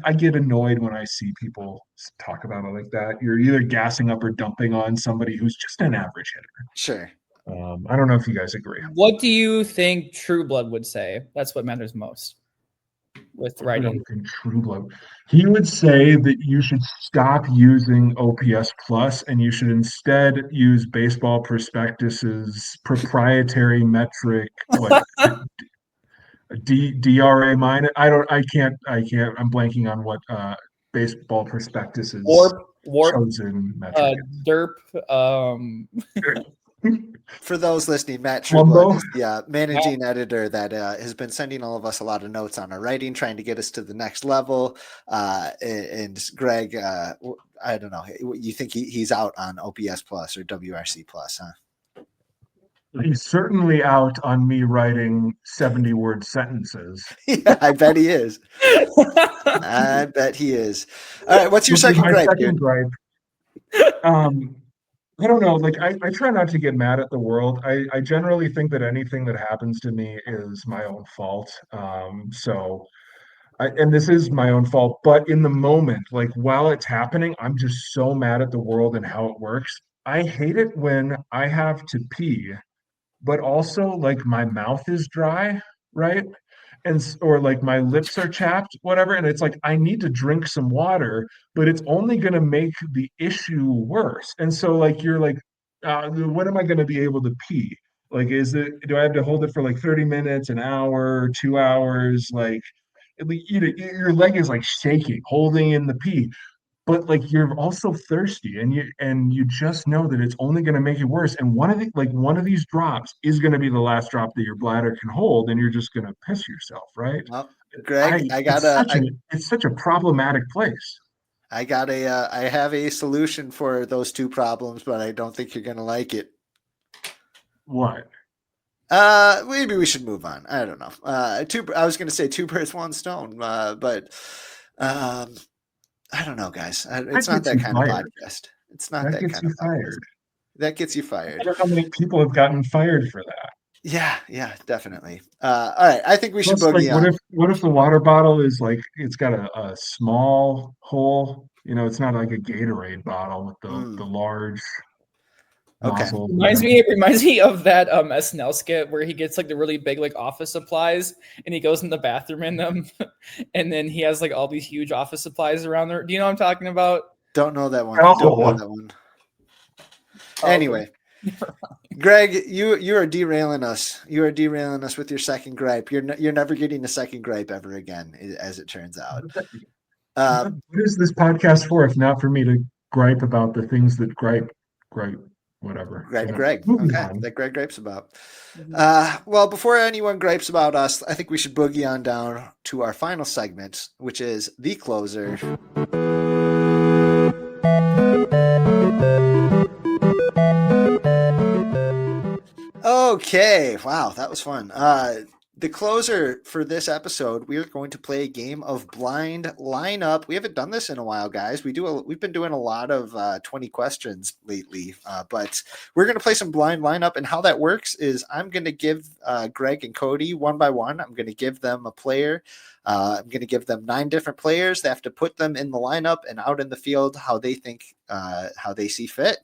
I get annoyed when I see people talk about it like that. You're either gassing up or dumping on somebody who's just an average hitter. Sure. I don't know if you guys agree. What do you think True Blood would say? That's what matters most with writing. True Blood. He would say that you should stop using OPS plus and you should instead use Baseball Prospectus's proprietary metric, what DRA minus. I can't. I'm blanking on what Baseball Prospectus's Warp, chosen metric derp. For those listening, Matt Wumbo? Trueblood is the managing editor that has been sending all of us a lot of notes on our writing, trying to get us to the next level. And Greg, I don't know. You think he's out on OPS plus or WRC plus, huh? He's certainly out on me writing 70-word sentences. Yeah, I bet he is. I bet he is. All right, what's your second My gripe, second dude? gripe. I don't know. Like I try not to get mad at the world. I generally think that anything that happens to me is my own fault. And this is my own fault, but in the moment, like while it's happening, I'm just so mad at the world and how it works. I hate it when I have to pee, but also like my mouth is dry, right? or like my lips are chapped, whatever, and it's like I need to drink some water, but it's only going to make the issue worse. And so like you're like, when am I going to be able to pee? Like, do I have to hold it for like 30 minutes, an hour, 2 hours? Like, your leg is like shaking, holding in the pee, but like you're also thirsty, and you just know that it's only going to make it worse. And one of these drops is going to be the last drop that your bladder can hold, and you're just going to piss yourself, right? Well, Greg, I it's such a problematic place. I have a solution for those two problems, but I don't think you're gonna like it. What? Maybe we should move on. I don't know. I was gonna say two birds, one stone, but um, I don't know, guys. It's That not gets that you kind of fired. podcast. It's not That that gets kind you of podcast. fired. That gets you I fired. wonder how many people have gotten fired for that. Yeah, definitely. All right, I think we should Plus, like, boogie on. what if the water bottle is like it's got a small hole? It's not like a Gatorade bottle with the Mm, large okay. nozzle. It reminds me of that SNL skit where he gets like the really big like office supplies and he goes in the bathroom in them, and then he has like all these huge office supplies around there. Do you know what I'm talking about? Don't know that one. Don't know Oh, that one. Oh, Anyway, Greg, you are derailing us. You are derailing us with your second gripe. You're never getting a second gripe ever again, as it turns out. what is this podcast for if not for me to gripe about the things that gripe, whatever. Greg. Moving Okay, on. that Greg gripes about. Mhm. Well, before anyone gripes about us, I think we should boogie on down to our final segment, which is the closer. Okay, wow, that was fun. The closer for this episode, we are going to play a game of blind lineup. We haven't done this in a while, guys. We've been doing a lot of 20 questions lately, but we're going to play some blind lineup. And how that works is I'm going to give Greg and Cody one by one. I'm going to give them a player. I'm going to give them 9 different players. They have to put them in the lineup and out in the field how they think, how they see fit.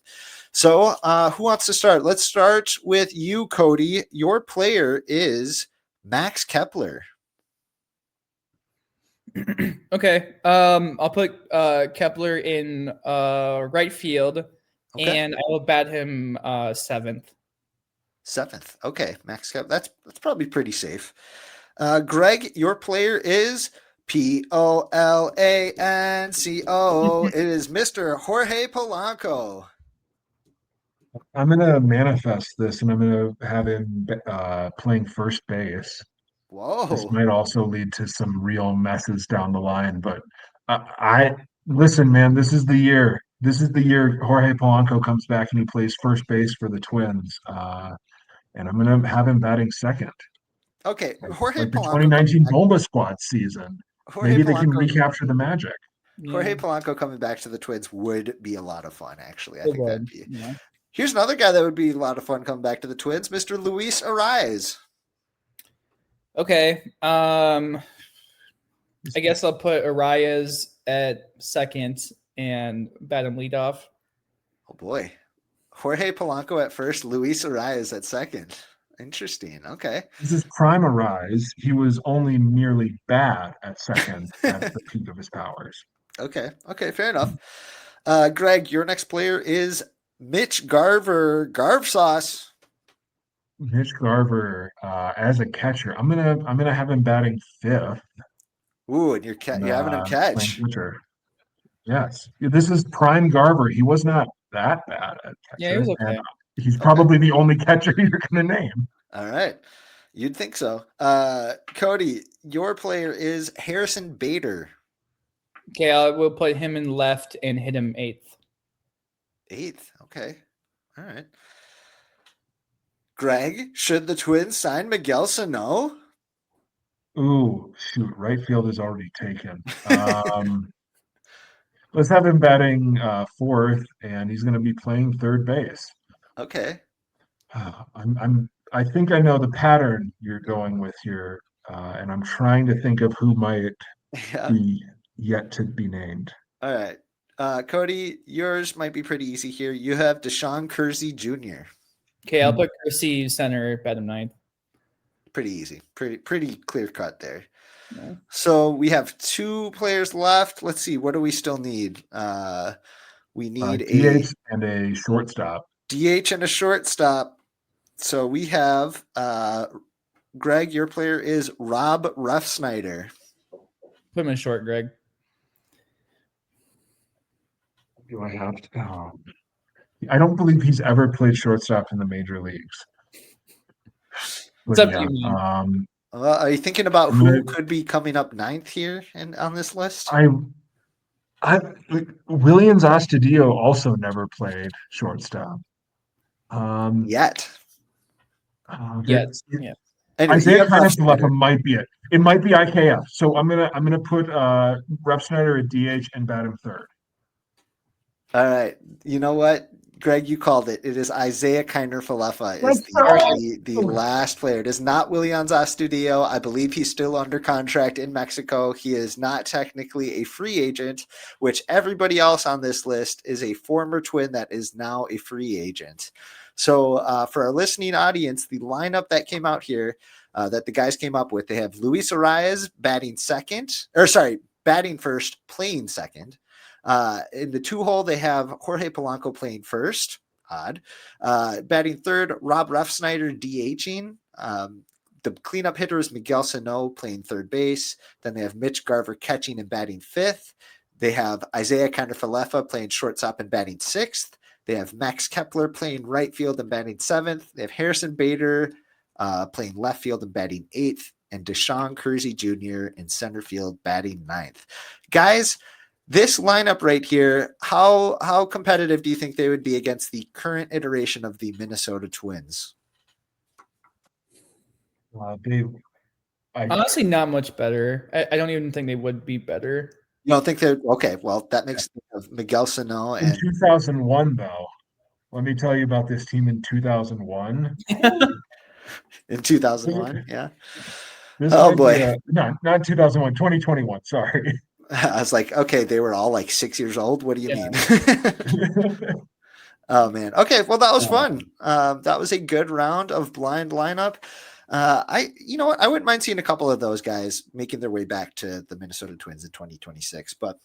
So, who wants to start? Let's start with you, Cody. Your player is Max Kepler. Okay. I'll put Kepler in right field, Okay. and I will bat him 7th. 7th. Okay, Max Kepler. That's probably pretty safe. Greg, your player is Polanco. It is Mr. Jorge Polanco. I'm gonna manifest this, and I'm gonna have him playing first base. This Whoa. might also lead to some real messes down the line, but I listen, man. This is the year. This is the year Jorge Polanco comes back and he plays first base for the Twins. And I'm gonna have him batting second, Okay, like the 2019 Bomba Squad season. Jorge Maybe they can Polanco recapture the magic. Jorge Yeah, Polanco coming back to the Twins would be a lot of fun, actually. I it think that'd would. be. Yeah. Here's another guy that would be a lot of fun coming back to the Twins, Mr. Luis Ariz. Okay. I guess I'll put Arias at second and bat him leadoff. Oh boy. Jorge Polanco at first, Luis Ariz at second. Interesting. Okay. This is prime Arise. He was only merely bad at second at the peak of his powers. Okay. Fair enough. Greg, your next player is Mitch Garver. Garv sauce. Mitch Garver as a catcher. I'm gonna have him batting fifth. Ooh, and you're having him Playing catch. pitcher. Yes, this is prime Garver. He was not that bad at Yeah, he catcher, was and okay. he's Okay. probably the only catcher you're going to name. All right. You'd think so. Cody, your player is Harrison Bader. Okay, I will put him in left and hit him 8th. 8th. Okay. All right. Greg, should the Twins sign Miguel Sano? Ooh, shoot! Right field is already taken. Let's have him batting fourth, and he's going to be playing third base. Okay. I think I know the pattern you're going with here, and I'm trying to think of who might Yeah. be yet to be named. All right. Cody, yours might be pretty easy here. You have Deshaun Kersey Jr. Okay, I'll put Kersey center, bat him 9th. pretty easy, pretty clear cut there. Yeah. So we have 2 players left. Let's see, what do we still need? We need a DH and a shortstop. DH and a shortstop. So we have Greg, your player is Rob Refsnyder. Put him in short, Greg. Do I have to? Oh. I don't believe he's ever played shortstop in the major leagues. It's But up yeah, to you, man. Are you thinking about I'm who gonna- could be coming up 9th here on this list? Williams Astudillo also never played shortstop. Yet. Yes. Yeah. Anyway, you Isaiah have Kiner-Falefa Refsnyder. might be it. It might be IKF. So I'm gonna put Refsnyder at DH and bat him third. All right. You know what? Greg, you called it. It is Isaiah Kiner-Falefa is Let's the last player. It is not Williams Astudillo. I believe he's still under contract in Mexico. He is not technically a free agent, which everybody else on this list is a former Twin that is now a free agent. So for our listening audience, the lineup that came out here that the guys came up with, they have Luis Arias batting first, playing second. In the 2-hole, they have Jorge Polanco playing first. Odd. Batting third, Rob Refsnyder DHing. The cleanup hitter is Miguel Sano playing third base. Then they have Mitch Garver catching and batting fifth. They have Isaiah Kiner-Falefa playing shortstop and batting sixth. They have Max Kepler playing right field and batting seventh. They have Harrison Bader playing left field and batting eighth. And Deshaun Kersey Jr. in center field batting ninth. Guys, this lineup right here, how competitive do you think they would be against the current iteration of the Minnesota Twins? Honestly, not much better. I don't even think they would be better. You don't think they're okay? Well, that makes of Miguel Sano in 2001, though. Let me tell you about this team in 2001. In 2001, yeah. Oh boy, not 2001, 2021. Sorry. I was like, okay, they were all like 6 years old. What do you mean? Oh man. Okay, well that was fun. That was a good round of blind lineup. You know what? I wouldn't mind seeing a couple of those guys making their way back to the Minnesota Twins in 2026, but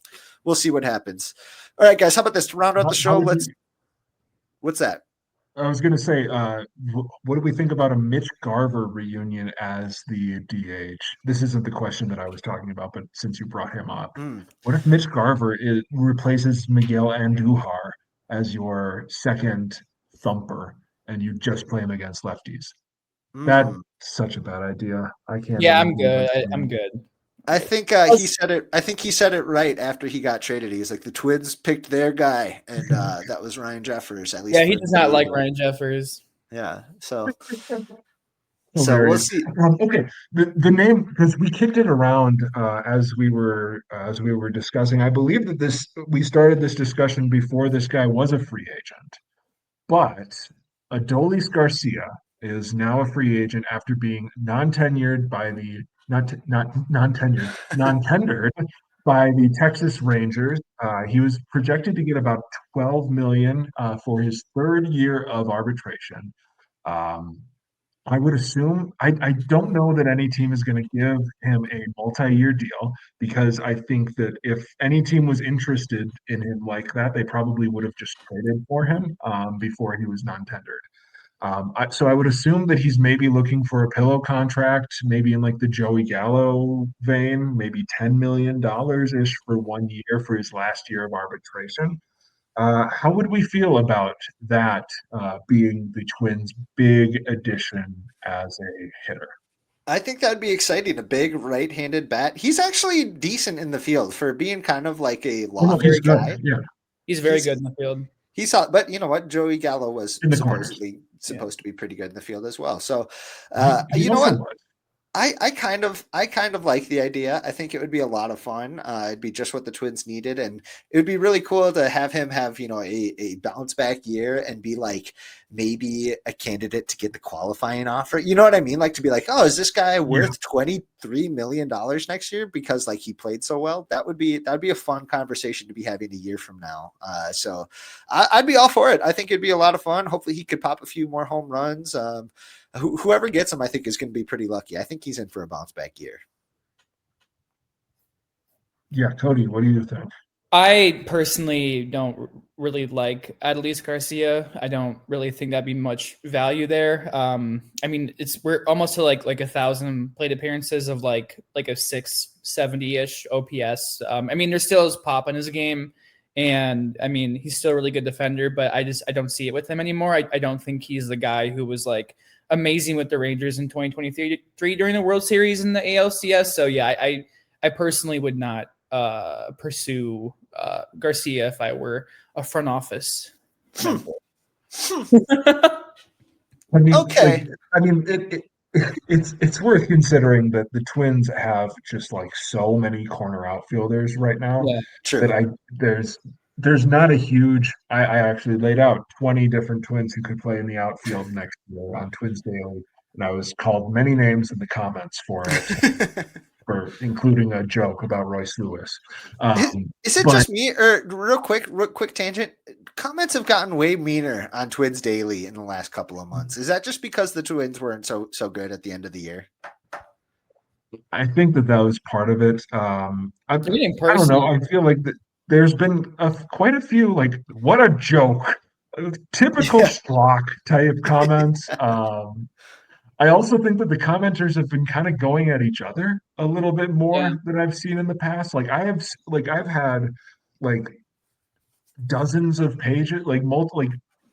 we'll see what happens. All right, guys, how about this? To round out the show, what's that? I was going to say, what do we think about a Mitch Garver reunion as the DH? This isn't the question that I was talking about, but since you brought him up, what if Mitch Garver replaces Miguel Andujar as your second thumper and you just play him against lefties? That's such a bad idea. I can't. Yeah, I'm good. I'm good. I think he said it. I think he said it right after he got traded. He was like, the Twins picked their guy, and that was Ryan Jeffers. At least, yeah, he does not like Ryan Jeffers. Yeah, so we'll see. Okay, the name, because we kicked it around as we were discussing. I believe that we started this discussion before this guy was a free agent, but Adolis Garcia is now a free agent after being non-tenured by the non-tendered by the Texas Rangers. He was projected to get about $12 million for his third year of arbitration. I would assume I don't know that any team is going to give him a multi-year deal, because I think that if any team was interested in him like that, they probably would have just traded for him before he was non-tendered. So I would assume that he's maybe looking for a pillow contract, maybe in like the Joey Gallo vein, maybe $10 million ish for 1 year for his last year of arbitration. How would we feel about that being the Twins' big addition as a hitter? I think that'd be exciting. A big right-handed bat. He's actually decent in the field for being kind of like a lofty guy. Yeah, he's very good in the field. He saw, but you know what? Joey Gallo was supposed to be pretty good in the field as well. So, you know what? I kind of like the idea. I think it would be a lot of fun. It'd be just what the Twins needed, and it would be really cool to have him have a bounce back year and be like maybe a candidate to get the qualifying offer. You know what I mean? Like to be like, oh, is this guy worth $23 million next year because like he played so well? That'd be a fun conversation to be having a year from now. So I'd be all for it. I think it'd be a lot of fun. Hopefully he could pop a few more home runs. whoever gets him, I think, is going to be pretty lucky. I think he's in for a bounce back year. Yeah, Cody, what do you think? I personally don't really like Adelise Garcia. I don't really think that'd be much value there. I mean, we're almost to like 1,000 plate appearances of like a 670-ish OPS. I mean, there still is pop in his game, and I mean, he's still a really good defender, but I don't see it with him anymore. I don't think he's the guy who was like amazing with the Rangers in 2023 during the World Series in the ALCS. So yeah, I personally would not pursue Garcia if I were a front office member. I mean, Okay. it's worth considering that the Twins have just like so many corner outfielders right now Yeah, True. that there's not a huge. I actually laid out 20 different Twins who could play in the outfield next year on Twins Daily, and I was called many names in the comments for it. For including a joke about Royce Lewis. Is it but just me, or real quick tangent? Comments have gotten way meaner on Twins Daily in the last couple of months. Is that just because the Twins weren't so good at the end of the year? I think that was part of it. I in don't know. person. I feel like there's been quite a few like what a joke, typical Yeah. schlock type comments. I also think that the commenters have been kind of going at each other a little bit Yeah, more than I've seen in the past. I've had like dozens of pages, like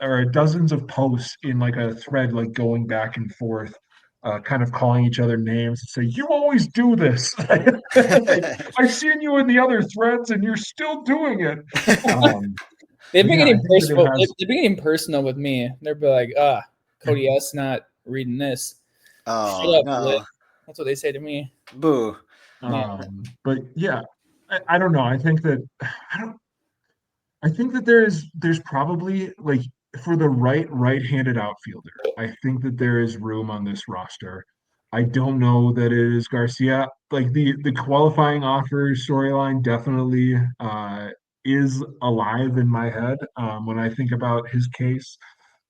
or dozens of posts in like a thread, like going back and forth, kind of calling each other names and say, "You always do this." Like, I've seen you in the other threads, and you're still doing it. they've But been yeah, I getting think that it personal. has. They've been getting personal with me. They're be like, Cody S. not reading this. Shut Oh up, Lit. no. That's what they say to me. Boo. Yeah, But yeah, I don't know. I don't. I think that there's probably like for the right-handed outfielder, I think that there is room on this roster. I don't know that it is Garcia. Like the qualifying offer storyline definitely is alive in my head when I think about his case.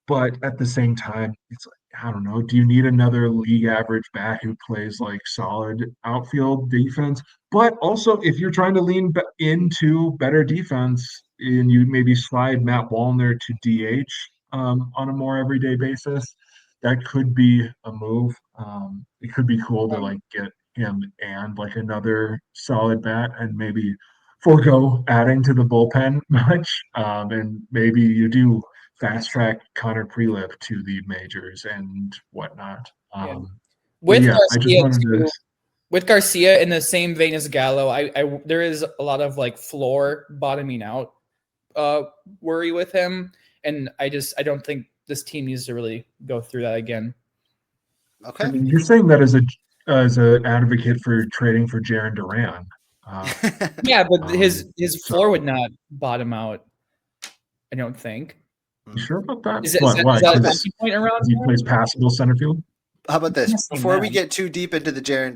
But at the same time, it's like, I don't know. Do you need another league average bat who plays like solid outfield defense? But also, if you're trying to into better defense and you maybe slide Matt Wallner to DH on a more everyday basis, that could be a move. It could be cool to like get him and like another solid bat and maybe forego adding to the bullpen much. And maybe you do fast track Connor Prelip to the majors and whatnot. yeah. But With yeah, I just Garcia wanted to. too. With Garcia in the same vein as Gallo, there is a lot of like floor bottoming out worry with him, and I don't think this team needs to really go through that again. Okay. I mean, you're saying that as an advocate for trading for Jaron Duran. Yeah, but his So floor would not bottom out. I don't think. you sure about that? Is What? Why? that a Because talking point around he here? plays passable center field. How about this? I'm not saying Before we that. get too deep into the Jaron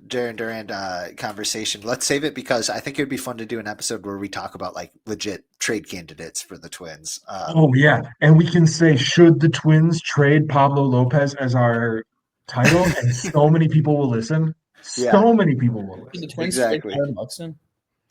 Duran conversation, let's save it because I think it would be fun to do an episode where we talk about like legit trade candidates for the Twins. Oh yeah, and we can say, should the Twins trade Pablo Lopez as our title? And so many people will listen. Yeah. So many people will Did the listen. Twins Exactly. trade Byron Buxton?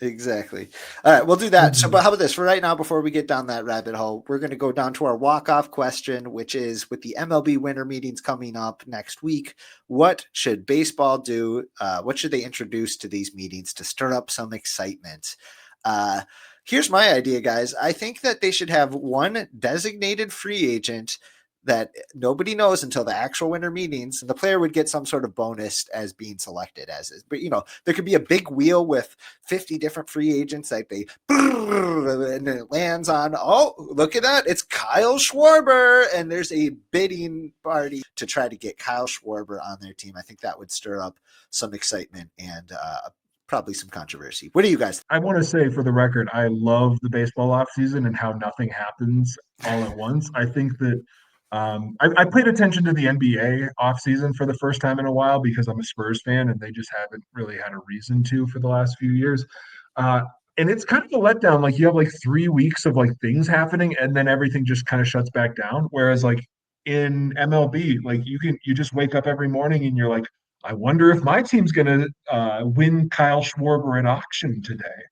Exactly. All right, we'll do that. So, Mhm. but how about this? For right now, before we get down that rabbit hole, we're going to go down to our walk-off question, which is with the MLB winter meetings coming up next week, what should baseball do? What should they introduce to these meetings to stir up some excitement? Here's my idea, guys. I think that they should have one designated free agent that nobody knows until the actual winter meetings, and the player would get some sort of bonus as being selected as is. But there could be a big wheel with 50 different free agents that they and it lands on. Oh, look at that! It's Kyle Schwarber, and there's a bidding party to try to get Kyle Schwarber on their team. I think that would stir up some excitement and probably some controversy. What do you guys think? I want to say for the record, I love the baseball offseason and how nothing happens all at once. I think that I paid attention to the NBA offseason for the first time in a while because I'm a Spurs fan and they just haven't really had a reason to for the last few years. Uh, and it's kind of a letdown. Like you have like 3 weeks of like things happening and then everything just kind of shuts back down. Whereas like in MLB. Like you just wake up every morning and you're like, I wonder if my team's gonna win Kyle Schwarber at auction today.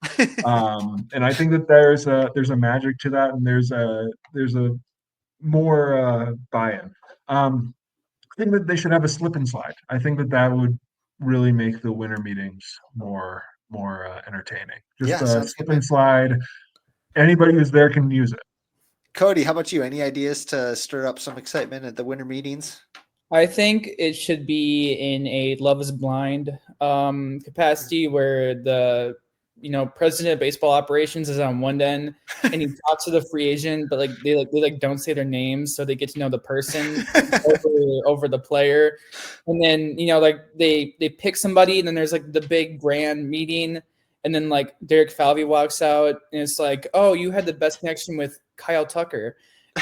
And I think that there's a magic to that, and there's a more buy-in. I think that they should have a slip and slide. I think that that would really make the winter meetings more entertaining. Just Yeah, a sounds slip good, man. and slide. Anybody who's there can use it. Cody, how about you? Any ideas to stir up some excitement at the winter meetings? I think it should be in a Love is Blind capacity where the president of baseball operations is on one end and he talks to the free agent, but they don't say their names, so they get to know the person over the player. And then they pick somebody, and then there's like the big grand meeting, and then like Derek Falvey walks out and it's like, oh, you had the best connection with Kyle Tucker.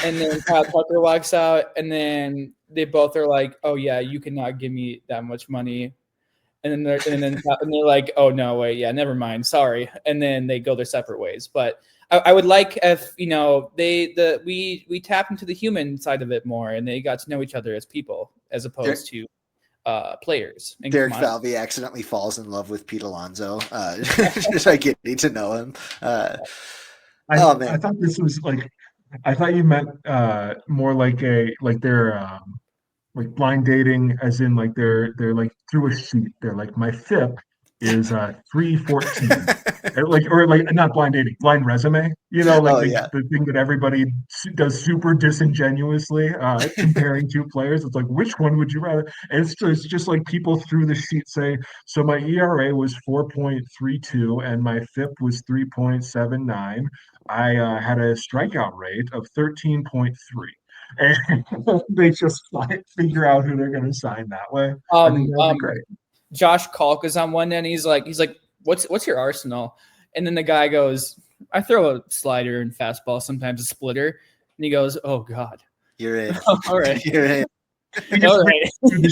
And then Kyle Tucker walks out, and then they both are like, "Oh yeah, you cannot give me that much money." And then they're like, "Oh no, wait, yeah, never mind, sorry." And then they go their separate ways. But I would like if we tap into the human side of it more, and they got to know each other as people as opposed to players. And Derek Falvey accidentally falls in love with Pete Alonso just by getting to know him. I Man. thought this was like, I thought you meant more like they're like blind dating, as in like they're like through a sheet. They're like, my FIP is 314. Or like not blind dating, blind resume. The thing that everybody does super disingenuously, comparing two players. It's like, which one would you rather? And it's just like people through the sheet say, so my ERA was 4.32 and my FIP was 3.79. I had a strikeout rate of 13.3. And they just figure out who they're going to sign that way. I think that'd be great. Josh Kalk is on one end. He's like, what's your arsenal? And then the guy goes, I throw a slider and fastball, sometimes a splitter. And he goes, oh God, you're in. All right, you're in. All right. That'd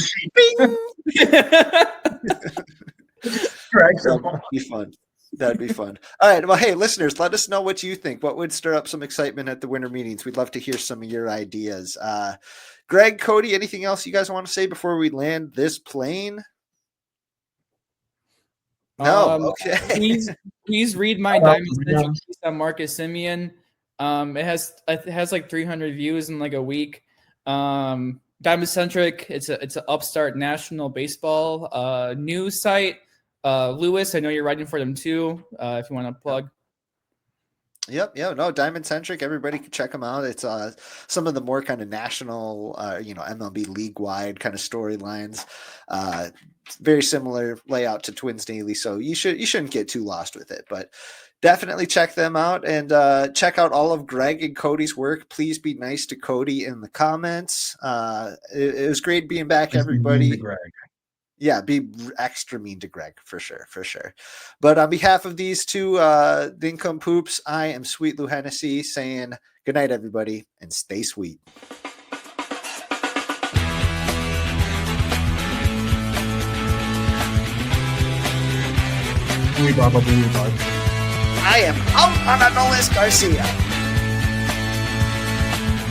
be fun. That'd be fun. All right. Well, hey, listeners, let us know what you think. What would stir up some excitement at the winter meetings? We'd love to hear some of your ideas. Greg, Cody, anything else you guys want to say before we land this plane? No. Okay. Please read my Diamond Centric piece on Marcus Semien. It has like 300 views in like a week. Diamond Centric, it's an upstart national baseball news site. Lewis, I know you're writing for them too. If you want to plug. Yep. Yeah. No, Diamond Centric. Everybody can check them out. It's some of the more kind of national, MLB league wide kind of storylines. Very similar layout to Twins Daily, so you shouldn't get too lost with it. But definitely check them out and check out all of Greg and Cody's work. Please be nice to Cody in the comments. It was great being back, everybody. Yeah, be extra mean to Greg for sure. But on behalf of these two Dinkum Poops, I am Sweet Lou Hennessy saying good night, everybody, and stay sweet. I am out on Anolis Garcia.